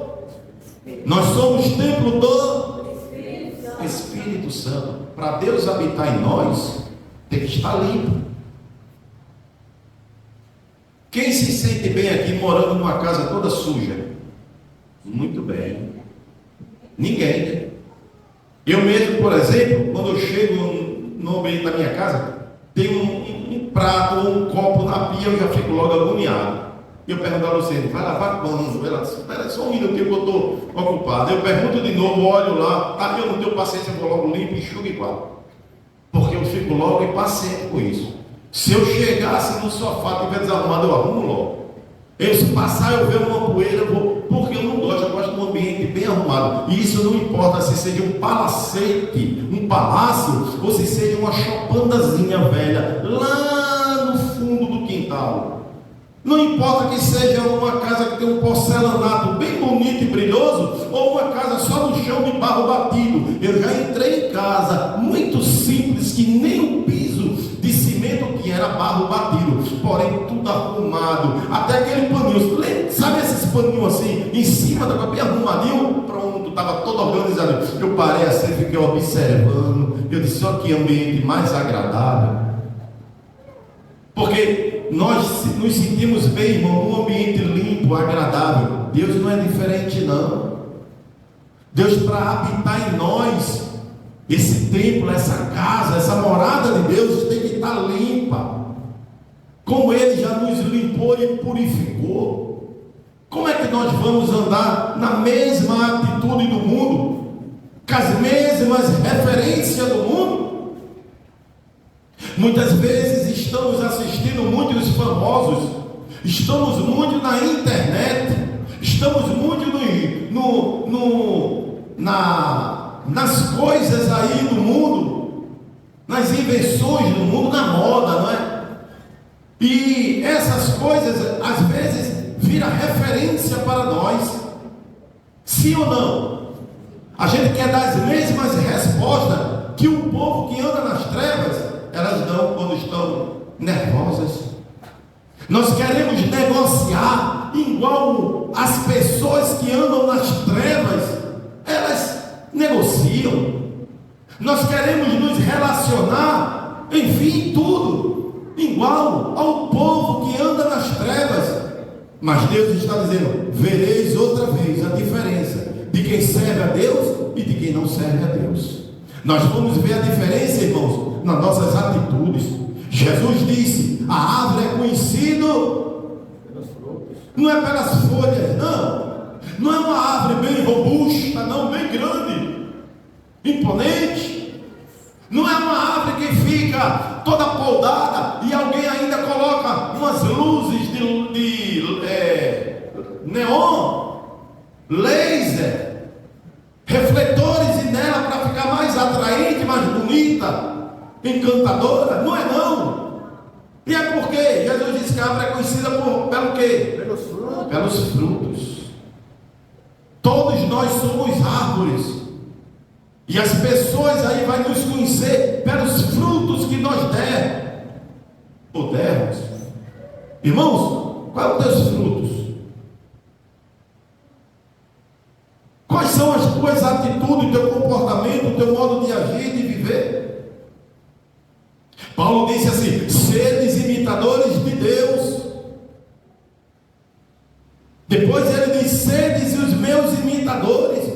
Espírito Santo. Para Deus habitar em nós, tem que estar limpo. Quem se sente bem aqui morando numa casa toda suja? Muito bem. Ninguém. Eu mesmo, por exemplo, quando eu chego no ambiente da minha casa, tem um prato ou um copo na pia, eu já fico logo agoniado. Eu pergunto a Luciene, vai lavar quando? Ela diz, espera só um minutinho que eu estou ocupado. Eu pergunto de novo, olho lá, eu não tenho paciência, eu vou logo limpo e enxugo igual. Porque eu fico logo impaciente com isso. Se eu chegasse no sofá e estiver desarrumado, eu arrumo logo. Se passar, eu ver uma poeira, eu vou, porque eu não gosto, eu gosto de um ambiente bem arrumado. E isso não importa se seja um palacete, um palácio, ou se seja uma chopandazinha velha, lá no fundo do quintal. Não importa que seja uma casa que tem um porcelanato bem bonito e brilhoso, ou uma casa só no chão de barro batido. Eu já entrei em casa, muito simples, que nem o piso de cimento que era barro batido, porém tudo arrumado, até aquele paninho, sabe esses paninhos assim, em cima da cama, bem arrumadinho, pronto, estava todo organizado. Eu parei assim, fiquei observando, eu disse, olha que ambiente mais agradável, porque nós nos sentimos bem, irmão, num ambiente limpo, agradável. Deus não é diferente não. Deus, para habitar em nós, esse templo, essa casa, essa morada de Deus tem que estar limpa, como Ele já nos limpou e purificou. Como é que nós vamos andar na mesma atitude do mundo, com as mesmas referências do mundo? Muitas vezes estamos assistindo muito os famosos, estamos muito na internet, estamos muito nas coisas aí do mundo, nas invenções do mundo, na moda, não é? E essas coisas às vezes viram referência para nós, sim ou não? A gente quer dar as mesmas respostas que o povo que anda nas trevas elas dão quando estão nervosas. Nós queremos negociar igual as pessoas que andam nas trevas, elas negociam. Nós queremos nos relacionar, enfim, tudo igual ao povo que anda nas trevas. Mas Deus está dizendo, vereis outra vez a diferença de quem serve a Deus e de quem não serve a Deus. Nós vamos ver a diferença, irmãos, nas nossas atitudes. Jesus disse, a árvore é conhecida não é pelas folhas, não é uma árvore bem robusta, não, bem grande, imponente. Não é uma árvore que fica toda poldada e alguém ainda coloca umas luzes de neon, laser, refletores nela para ficar mais atraente, mais bonita, encantadora. Não é não. E é porque Jesus disse que a árvore é conhecida pelo quê? Pelos frutos. Todos nós somos árvores. E as pessoas aí vão nos conhecer pelos frutos que nós dermos. Irmãos, quais são os teus frutos? Quais são as tuas atitudes, o teu comportamento, o teu modo de agir, de viver? Paulo disse assim, sedes imitadores de Deus. Depois ele diz, sedes os meus imitadores.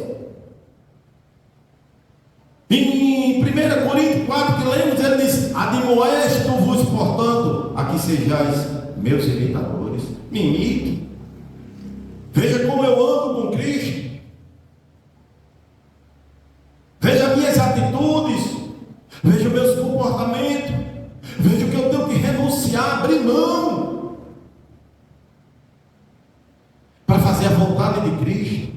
Em 1 24 que lemos, ele diz: admoesto-vos, portanto, a que sejais meus imitadores. Me imite. Veja como eu ando com Cristo. Veja minhas atitudes. Veja meus comportamentos. Veja que eu tenho que renunciar, abrir mão, para fazer a vontade de Cristo.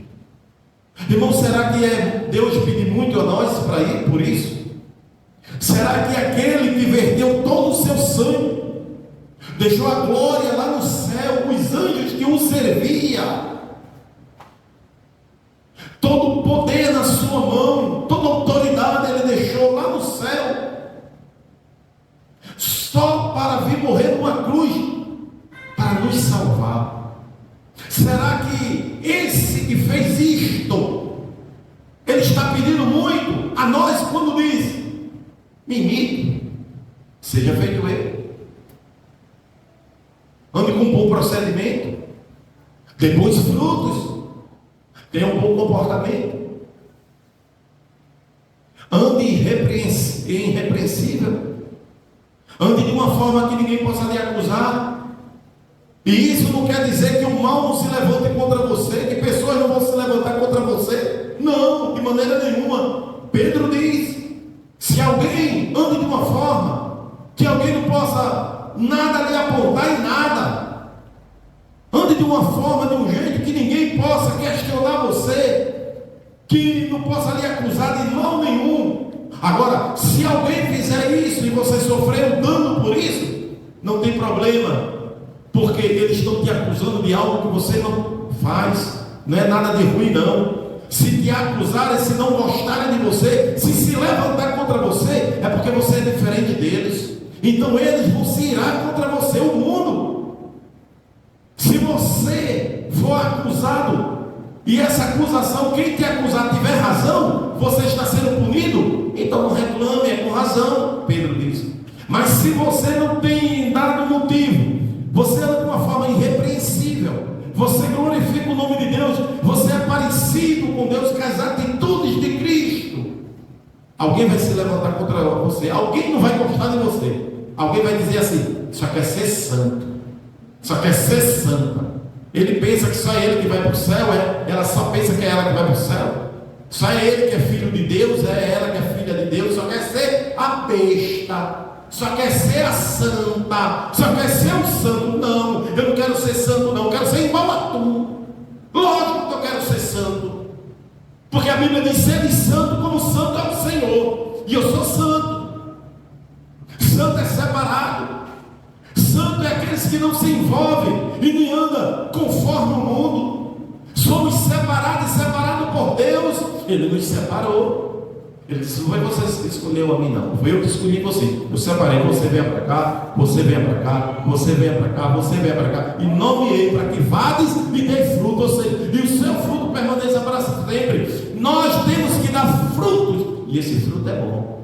Irmão, será que Deus pede muito a nós para ir por isso? Será que aquele que verteu todo o seu sangue, deixou a glória lá no céu, os anjos que o serviam, todo o poder na sua mão, toda a autoridade ele deixou lá no céu, só para vir morrer numa cruz, para nos salvar? Será que esse que fez isto, ele está pedindo muito a nós quando diz: me imite, seja feito ele, ande com um bom procedimento, dê bons frutos, tenha um bom comportamento, ande irrepreensível, ande de uma forma que ninguém possa lhe acusar. E isso não quer dizer que o mal não se levante contra você, que pessoas não vão se levantar contra você. Não, de maneira nenhuma. Pedro diz: se alguém anda de uma forma que alguém não possa nada lhe apontar em nada, ande de uma forma, de um jeito que ninguém possa questionar você, que não possa lhe acusar de mal nenhum. Agora, se alguém fizer isso e você sofrer um dano por isso, não tem problema, porque eles estão te acusando de algo que você não faz, não é nada de ruim não. Se te acusarem, se não gostarem de você, se levantar contra você, é porque você é diferente deles. Então eles vão se irar contra você, o mundo. Se você for acusado, e essa acusação, quem te acusar tiver razão, você está sendo punido, então não reclame, é com razão, Pedro diz. Mas se você não tem dado motivo, você anda de uma forma irrepreensível, você glorifica o nome de Deus, você é parecido com Deus, com as atitudes de Cristo, alguém vai se levantar contra você, alguém não vai gostar de você, alguém vai dizer assim: só quer ser santo, só quer ser santa. Ele pensa que só é ele que vai para o céu, ela só pensa que é ela que vai para o céu, só é ele que é filho de Deus, é ela que é filha de Deus, só quer ser a besta, só quer ser a santa, só quer ser o santo. Não, eu não quero ser santo não, eu quero ser igual a tu. Lógico que eu quero ser santo, porque a Bíblia diz: sede santo como santo é o Senhor, e eu sou santo. Santo é separado, santo é aqueles que não se envolvem e nem andam conforme o mundo. Somos separados e separados por Deus. Ele nos separou. Ele disse: não foi você que escolheu a mim não, foi eu que escolhi você. Eu separei, você venha para cá, você venha para cá, você venha para cá, você venha para cá, e nomeei para que vades e dê fruto, ou seja, e o seu fruto permaneça para sempre. Nós temos que dar frutos, e esse fruto é bom.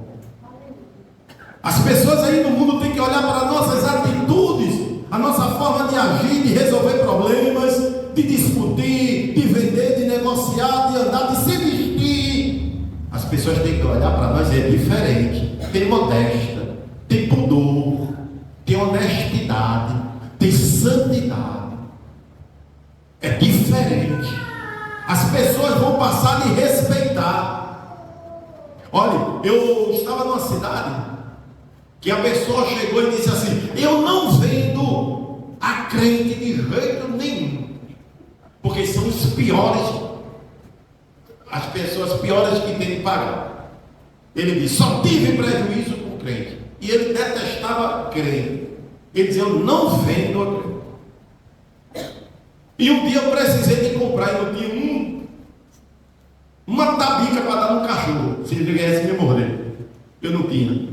As pessoas aí no mundo têm que olhar para nossas atitudes, a nossa forma de agir, de resolver problemas, de discutir, de vender, de negociar, de andar, de se vestir. As pessoas têm que olhar para nós, é diferente. Tem modéstia, tem pudor, tem honestidade, tem santidade. É diferente. As pessoas vão passar a lhe respeitar. Olha, eu estava numa cidade que a pessoa chegou e disse assim: eu não vendo a crente de jeito nenhum, porque são os piores, as pessoas piores que tem que pagar. Ele disse: só tive prejuízo com crente, e ele detestava crente. Ele dizia: eu não vendo a crente. E um dia eu precisei de comprar, e eu tinha uma tabica para dar no cachorro, se ele viesse me morder. Eu não tinha.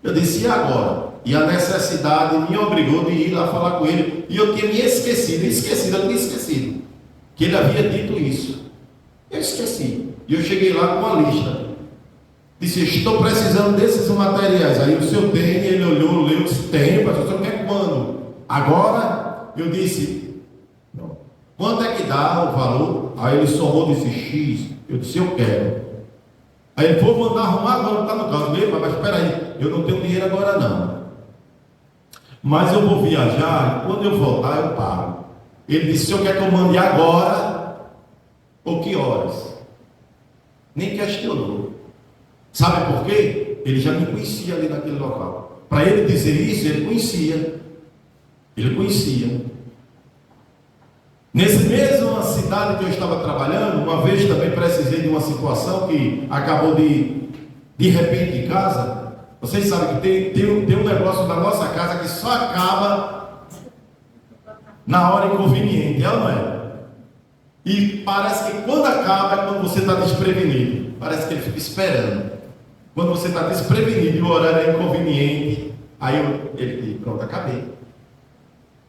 Eu disse: e agora? E a necessidade me obrigou de ir lá falar com ele, e eu tinha me esquecido, eu tinha esquecido que ele havia dito isso. Eu esqueci. E eu cheguei lá com uma lista. Disse: estou precisando desses materiais. Aí o senhor tem? Ele olhou, leu, disse: tenho, pastor. O senhor quer quando? Agora? Eu disse: não. Quanto é que dá o valor? Aí ele somou, disse: X. Eu disse: eu quero. Aí ele: vou mandar arrumar agora, está no caso mesmo, vai eu não tenho dinheiro agora não, mas eu vou viajar, e quando eu voltar eu pago. Ele disse: o senhor quer que eu mande agora ou que horas? Nem questionou. Sabe por quê? Ele já me conhecia ali naquele local. Para ele dizer isso, ele conhecia. Ele conhecia. Nessa mesma cidade que eu estava trabalhando, uma vez também precisei de uma situação que acabou de repente em casa. Vocês sabem que tem um negócio na nossa casa que só acaba na hora inconveniente, é ou não é? E parece que quando acaba é quando você está desprevenido. Parece que ele fica esperando. Quando você está desprevenido e o horário é inconveniente, aí ele diz: pronto, acabei.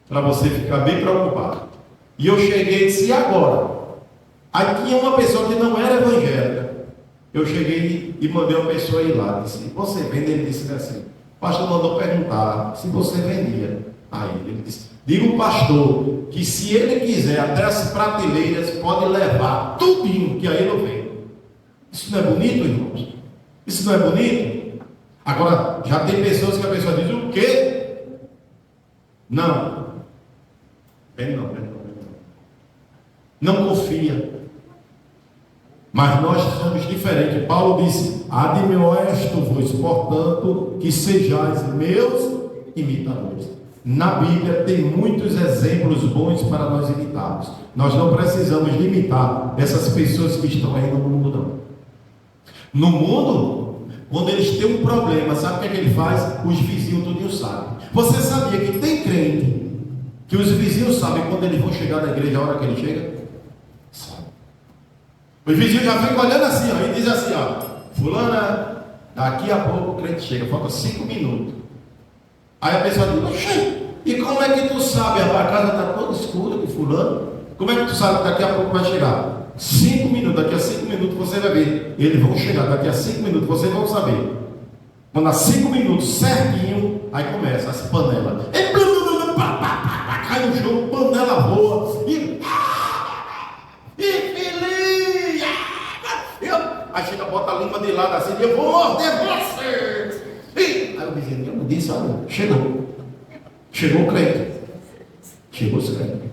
Para você ficar bem preocupado. E eu cheguei e disse: e agora? Aí tinha uma pessoa que não era evangélica. Eu cheguei e mandei uma pessoa ir lá. Disse: você vende? Ele disse assim. O pastor mandou perguntar se você vendia. Aí ele disse: diga o pastor que se ele quiser até as prateleiras pode levar tudinho que aí eu vendo. Isso não é bonito, irmãos? Isso não é bonito? Agora, já tem pessoas que a pessoa diz: o quê? Não. Vende não, vende não. Não confia. Mas nós somos diferentes. Paulo disse: admoesto-vos, portanto, que sejais meus imitadores. Na Bíblia tem muitos exemplos bons para nós imitarmos. Nós não precisamos imitar essas pessoas que estão aí no mundo, não. No mundo, quando eles têm um problema, sabe o que é que ele faz? Os vizinhos tudinho sabem. Você sabia que tem crente que os vizinhos sabem quando eles vão chegar na igreja, a hora que ele chega? Sabe. Os vizinhos já ficam olhando assim, ó, e dizem assim, ó: fulana, daqui a pouco o crente chega, falta 5 minutos. Aí a pessoa diz: oxe, e como é que tu sabe? A casa está toda escura de fulano. Como é que tu sabe que daqui a pouco vai chegar? 5 minutos, daqui a 5 minutos você vai ver. Eles vão chegar, daqui a 5 minutos vocês vão saber. Quando há 5 minutos certinho, aí começa as panelas. Cai no chão, panela voa. E filhinha! Aí chega, bota a língua de lado assim: eu vou morder você! Aí o vizinho: eu não disse, olha, chegou. Chegou o crente. Chegou o crente.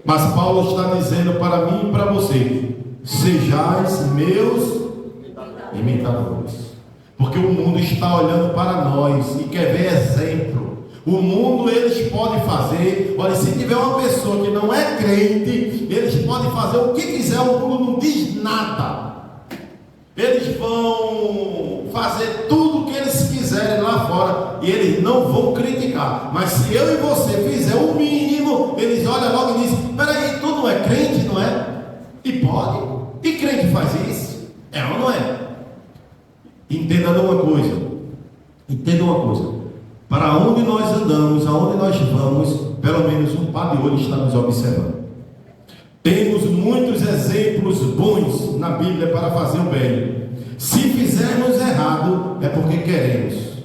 Mas Paulo está dizendo para mim e para você: sejais meus imitadores. Porque o mundo está olhando para nós e quer ver exemplo. O mundo eles podem fazer. Olha, se tiver uma pessoa que não é crente, eles podem fazer o que quiser, o mundo não diz nada. Eles vão fazer tudo o que eles quiserem lá fora e eles não vão criticar. Mas se eu e você fizer o mínimo, eles olham logo e dizem: peraí, tu não é crente, não é? E pode. E crente faz isso? É ou não é? Entenda uma coisa. Entenda uma coisa. Para onde nós andamos, aonde nós vamos, pelo menos um par de olho está nos observando. Temos muitos exemplos bons na Bíblia para fazer o bem. Se fizermos errado, é porque queremos.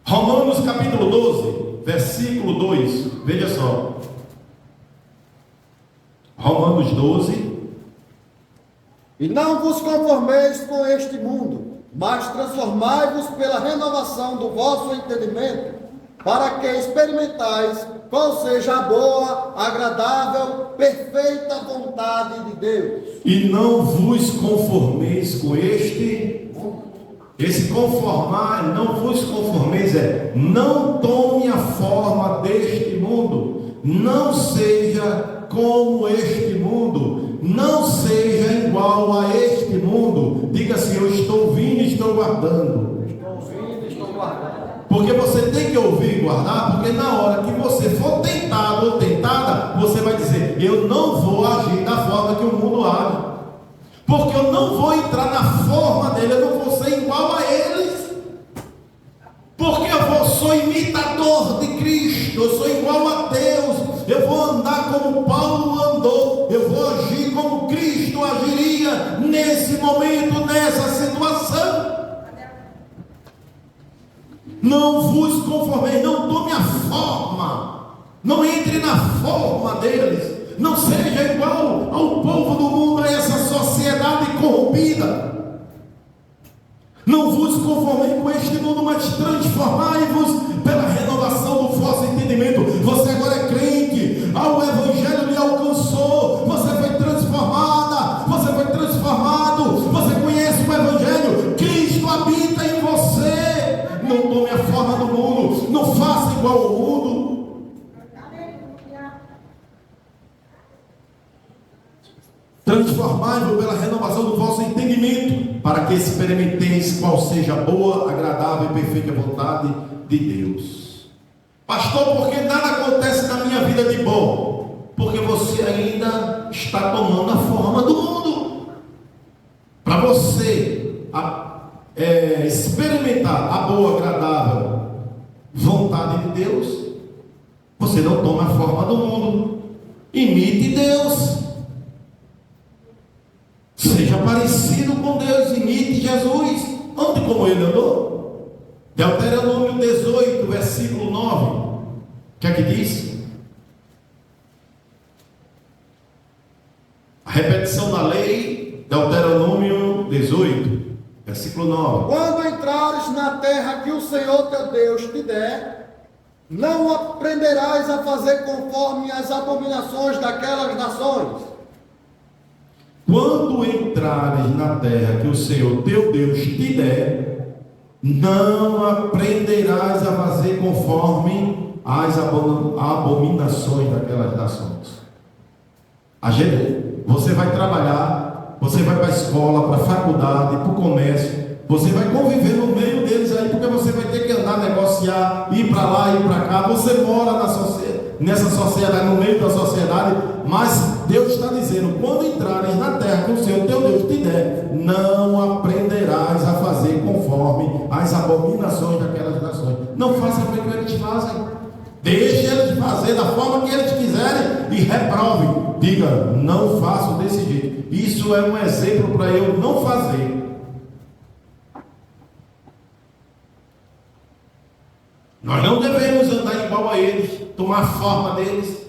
Romanos capítulo 12, versículo 2. Veja só. Romanos 12. E não vos conformeis com este mundo, mas transformai-vos pela renovação do vosso entendimento, para que experimentais qual seja a boa, agradável, perfeita vontade de Deus. E não vos conformeis com este mundo. Esse conformar, não vos conformeis, é não tome a forma deste mundo, não seja como este mundo, não seja igual a este mundo. Diga assim: eu estou ouvindo e estou guardando. Estou ouvindo e estou guardando. Porque você tem que ouvir e guardar, porque na hora que você for tentado ou tentada, você vai dizer: eu não vou agir da forma que o mundo age, porque eu não vou entrar na forma dele, eu não vou ser igual a eles, porque eu sou imitador de Cristo, eu sou igual a Deus, eu vou andar como Paulo andou, eu vou agir como Cristo agiria nesse momento, nessa situação. Não vos conformeis, não tome a forma, não entre na forma deles, não seja igual ao povo do mundo, a essa sociedade corrompida. Não vos conformei com este mundo, mas transformai-vos pela renovação do vosso entendimento. Você agora é crente, o Evangelho lhe alcançou, você foi transformada, você foi transformado, você conhece o Evangelho, Cristo habita em você. Não tome a forma do mundo, não faça igual ao mundo. Transformai-vos pela renovação do vosso entendimento, para que experimenteis qual seja a boa, agradável e perfeita vontade de Deus. Pastor, por que nada acontece na minha vida de bom? Porque você ainda está tomando a forma do mundo. Para você experimentar a boa, agradável vontade de Deus, você não toma a forma do mundo. Imite Deus. Seja parecido com Deus, imite Jesus, ande como ele andou. Deuteronômio 18, versículo 9. O que é que diz? A repetição da lei, Deuteronômio 18, versículo 9. Quando entrares na terra que o Senhor teu Deus te der, não aprenderás a fazer conforme as abominações daquelas nações. Quando entrares na terra que o Senhor teu Deus te der, não aprenderás a fazer conforme as abominações daquelas nações. Você vai trabalhar, você vai para a escola, para a faculdade, para o comércio, você vai conviver no meio deles aí, porque você vai ter que andar, negociar, ir para lá, ir para cá. Você mora nessa sociedade, no meio da sociedade, mas Deus está dizendo: quando entrares na terra que o Senhor teu Deus te der, não aprenderás a fazer conforme as abominações daquelas nações. Não faça o que eles fazem, deixe eles fazer da forma que eles quiserem e reprove. Diga: não faço desse jeito. Isso é um exemplo para eu não fazer. Nós não devemos andar igual a eles, tomar a forma deles.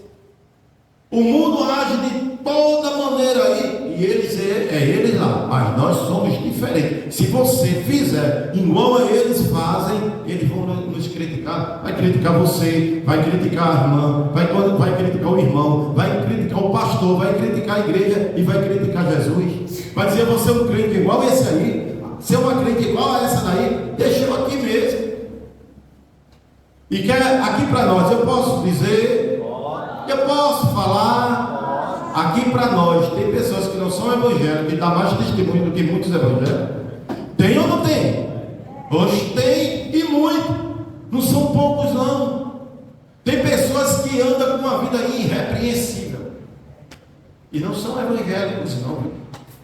O mundo age de toda maneira aí, e eles lá, mas nós somos diferentes. Se você fizer igual a eles fazem, eles vão nos criticar. Vai criticar você, vai criticar a irmã, vai criticar o irmão, vai criticar o pastor, vai criticar a igreja e vai criticar Jesus. Vai dizer: você é um crente igual a esse aí, você é uma crente igual a essa daí, deixa eu aqui mesmo. E quer aqui para nós, eu posso dizer, eu posso falar, aqui para nós, tem pessoas que não são evangélicas, que dão mais testemunho do que muitos evangélicos. Tem ou não tem? Hoje tem e muito, não são poucos não. Tem pessoas que andam com uma vida irrepreensível, e não são evangélicos não,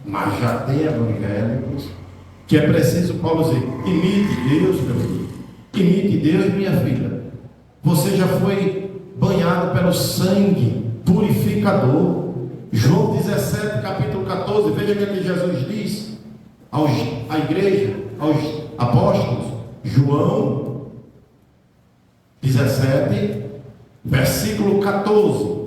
mas já tem evangélicos, que é preciso Paulo dizer: imite Deus, meu filho, imite Deus, minha filha. Você já foi banhado pelo sangue purificador. João 17, capítulo 14, veja o que Jesus diz à igreja, aos apóstolos. João 17, versículo 14.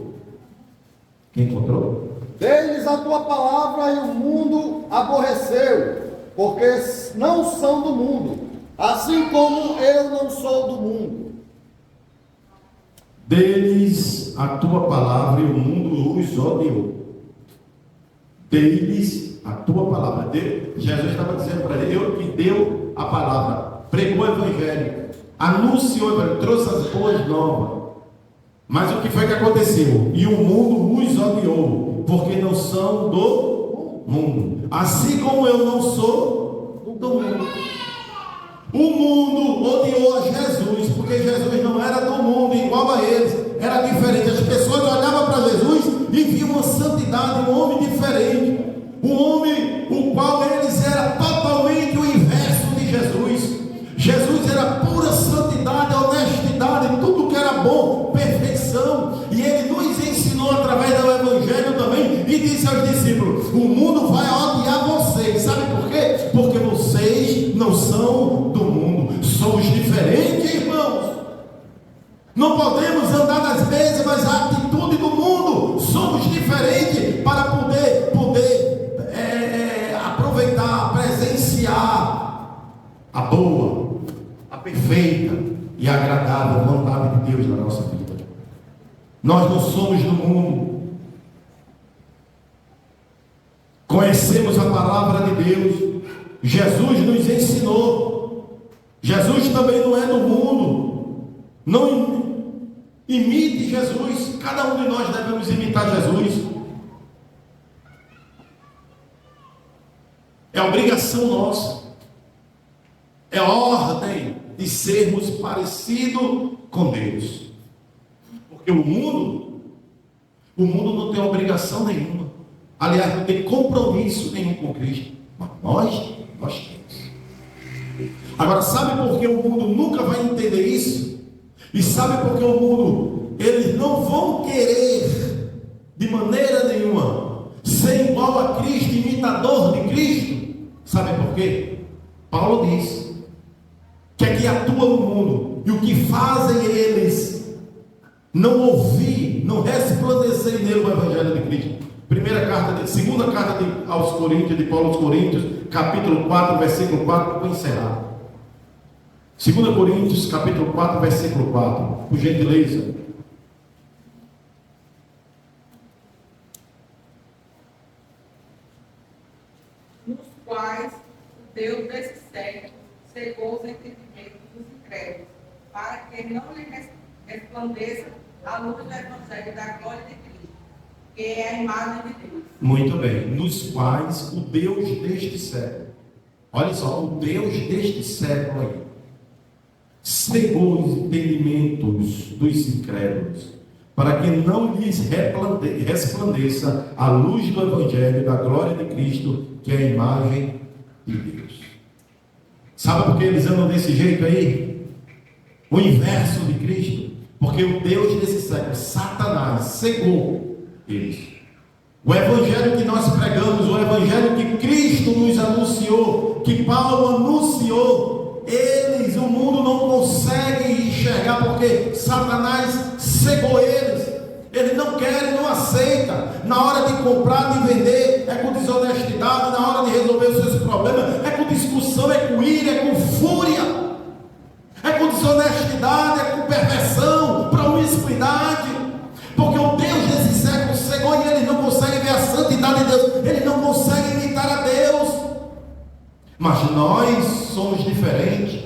Quem encontrou? Dei-lhes a tua palavra e o mundo aborreceu, porque não são do mundo, assim como eu não sou do mundo. Dei-lhes a tua palavra e o mundo os odiou. Dei-lhes a tua palavra. Jesus estava dizendo para ele: eu que deu a palavra, pregou o evangelho, anunciou o evangelho, trouxe as boas novas. Mas o que foi que aconteceu? E o mundo os odiou, porque não são do mundo, assim como eu não sou do mundo. O mundo odiou a Jesus, porque Jesus não era do mundo igual a eles, era diferente. As pessoas olhavam para Jesus e viam uma santidade, um homem diferente, um homem o qual eles eram totalmente o inverso de Jesus. Jesus era pura santidade, honestidade, tudo que era bom, perfeição, e ele nos ensinou através do evangelho também, e disse aos discípulos: o mundo vai odiar vocês. Sabe por quê? Porque vocês não são do mundo. Somos diferentes, irmãos. Não podemos andar nas mesmas atitudes do mundo. Somos diferentes para poder aproveitar, presenciar a boa, a perfeita e a agradável vontade de Deus na nossa vida. Nós não somos do mundo. Conhecemos a palavra de Deus. Jesus nos ensinou. Jesus também não é do mundo. Não imite Jesus. Cada um de nós devemos imitar Jesus. É obrigação nossa. É ordem de sermos parecidos com Deus. Porque o mundo não tem obrigação nenhuma. Aliás, não tem compromisso nenhum com Cristo. Mas nós temos. Agora, sabe por que o mundo nunca vai entender isso? E sabe por que o mundo, eles não vão querer, de maneira nenhuma, ser igual a Cristo, imitador de Cristo? Sabe por quê? Paulo diz que aqui atua no mundo, e o que fazem eles não ouvir, não resplandecer nele o Evangelho de Cristo. Segunda carta aos Coríntios, de Paulo aos Coríntios, capítulo 4, versículo 4, para encerrar. 2 Coríntios, capítulo 4, versículo 4, por gentileza. Nos quais o Deus desse século cegou os entendimentos dos incrédulos, para que não lhe resplandeça a luz do Evangelho da glória de Cristo, que é a imagem de Deus. Muito bem. Nos quais o Deus deste século, olha só, o Deus deste século aí, cegou os entendimentos dos incrédulos, para que não lhes resplandeça a luz do Evangelho da glória de Cristo, que é a imagem de Deus. Sabe por que eles andam desse jeito aí? O inverso de Cristo. Porque o Deus desse século, Satanás, cegou eles. O Evangelho que nós pregamos, o Evangelho que Cristo nos anunciou, que Paulo anunciou, eles, o mundo não consegue enxergar, porque Satanás cegou eles. Eles não querem, não aceitam. Na hora de comprar, de vender, é com desonestidade. Na hora de resolver os seus problemas, é com discussão, é com ira, é com fúria, é com desonestidade, é com perversão, promiscuidade. Porque o Deus desse século cegou e eles não conseguem ver a santidade de Deus, eles não conseguem imitar a Deus. Mas nós somos diferentes.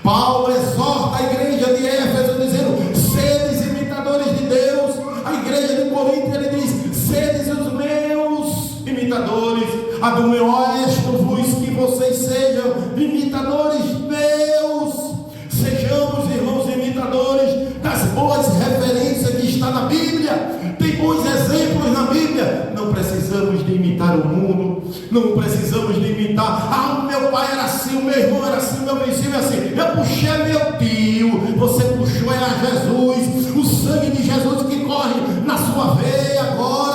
Paulo exorta a igreja de Éfeso dizendo: sedes imitadores de Deus. A igreja de Corinto, ele diz: sedes os meus imitadores. Admoesto-vos que vocês sejam imitadores meus. Sejamos, irmãos, imitadores das boas referências que está na Bíblia. Tem bons exemplos na Bíblia. Não precisamos de imitar o mundo, não precisamos de imitar: ah, o meu pai era assim, o meu irmão era assim, o meu vizinho era assim. Eu puxei meu tio, você puxou a Jesus, o sangue de Jesus que corre na sua veia agora.